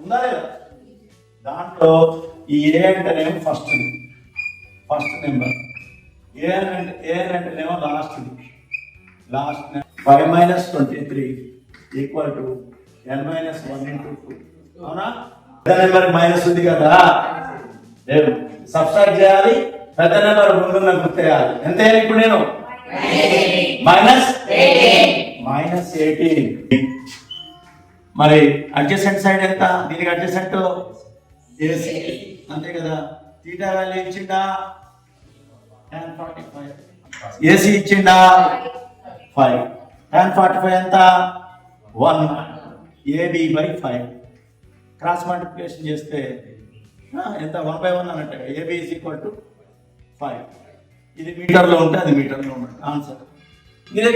ఉందా లేదా? దాంట్లో ఈ ఏ అంటేనేమో ఫస్ట్ నెంబర్, ఏ అంటేనేమో లాస్ట్ 5 - 23 = n - 1 × 2. అవునా? పెద్ద నెంబర్ మైనస్ ఉంది కదా, సబ్స్ట్రాక్ట్ చేయాలి, పెద్ద నెంబర్ ముందున్న గుర్తేయాలి. ఎంత అయ్యాలి ఇప్పుడు నేను? -18. మరి అడ్జసెంట్ సైడ్ ఎంత? దీనికి అడ్జసెంట్ ఏసీ అంతే కదా. తీటా వాల్యూ ఇచ్చిండా? tan 45. ఏసీ ఇచ్చిండా? 5. tan 45 ఎంత? 1. AB/5. క్రాస్ మల్టిప్లికేషన్ చేస్తే ఎంత? 1/1 అన్నట్టు. AB = 5. ఇది మీటర్లో ఉంటే అది మీటర్లో ఉన్నట్టు ఆన్సర్. ఇదే